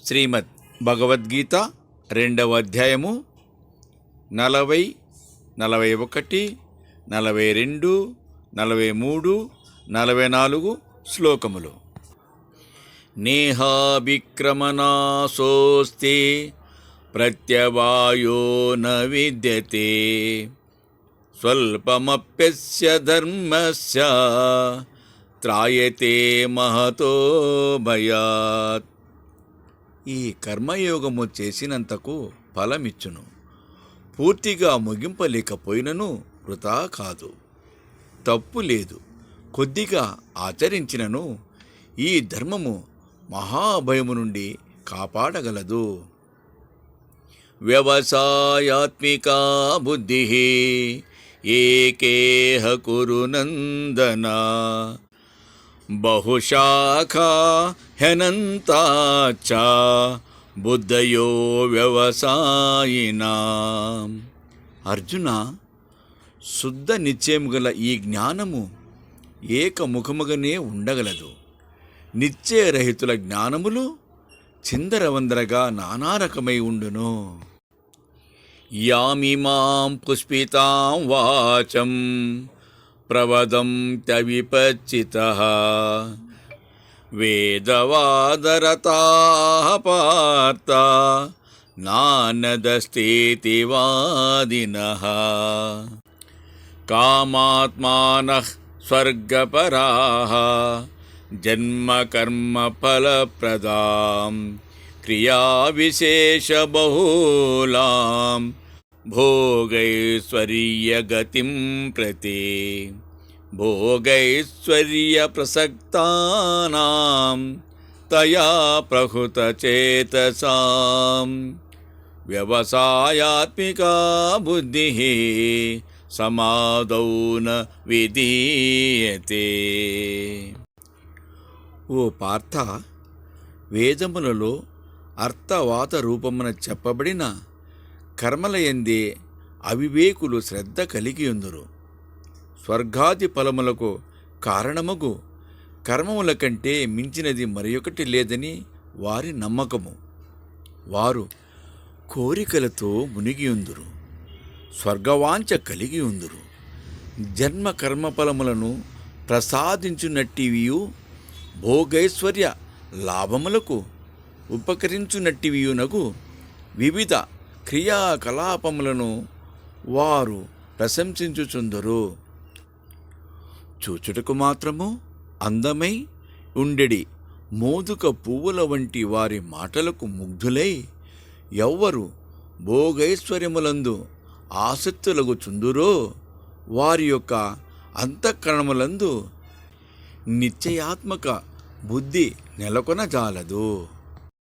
శ్రీమద్ భగవద్గీత 2వ అధ్యాయము 40, 41, 42, 43, 44 శ్లోకములు. నేహాభిక్రమనాశోస్తి ప్రత్యవాయో న విద్యతే స్వల్పమప్యస్య ధర్మస్య త్రాయతే మహతో భయాత్. ఈ కర్మయోగము చేసినంతకు ఫలమిచ్చును, పూర్తిగా ముగింపలేకపోయినను వృథా కాదు. తప్పు లేదు, కొద్దిగా ఆచరించినను ఈ ధర్మము మహాభయము నుండి కాపాడగలదు. వ్యవసాయాత్మికా బుద్ధి ఏకేహ కురు నందన బహుశాఖా హ్యనంతాచ బుద్ధయో వ్యవసాయినాం. అర్జున, శుద్ధ నిశ్చయము గల ఈ జ్ఞానము ఏకముఖముగానే ఉండగలదు. నిశ్చయరహితుల జ్ఞానములు చిందరవందరగా నానా రకమై ఉండును. యామిమాం పుష్పితాం వాచం ప్రవదంత్య విపచ్చితః వేదవాదరతాః పార్థ నానదస్తేతి వాదినః. కామాత్మానః స్వర్గపరాః జన్మకర్మఫలప్రదాం క్రియావిశేషబహూలాం భోగైశ్వర్యగతిం ప్రతి భోగైశ్వర్యప్రసక్తానాం తయా ప్రహృతచేతసాం. వ్యవసాయాత్మికా బుద్ధిః సమాదౌ న విధీయతే. ఓ పార్థ, వేదములలో అర్థవాత రూపమున చెప్పబడిన కర్మలయందే అవివేకులు శ్రద్ధ కలిగియుందురు. స్వర్గాది ఫలములకు కారణమగు కర్మముల కంటే మించినది మరియొకటి లేదని వారి నమ్మకము. వారు కోరికలతో మునిగియుందురు, స్వర్గవాంఛ కలిగియుందురు. జన్మ కర్మఫలములను ప్రసాదించునట్టివియు భోగైశ్వర్య లాభములకు ఉపకరించునట్టివియునగు వివిధ క్రియాకలాపములను వారు ప్రశంసించుచుందరు. చూచుటకు మాత్రము అందమై ఉండెడి మోదుక పువ్వుల వంటి వారి మాటలకు ముగ్ధులై ఎవ్వరు భోగైశ్వర్యములందు ఆసక్తులగుచుందురో వారి యొక్క అంతఃకరణములందు నిశ్చయాత్మక బుద్ధి నెలకొనజాలదు.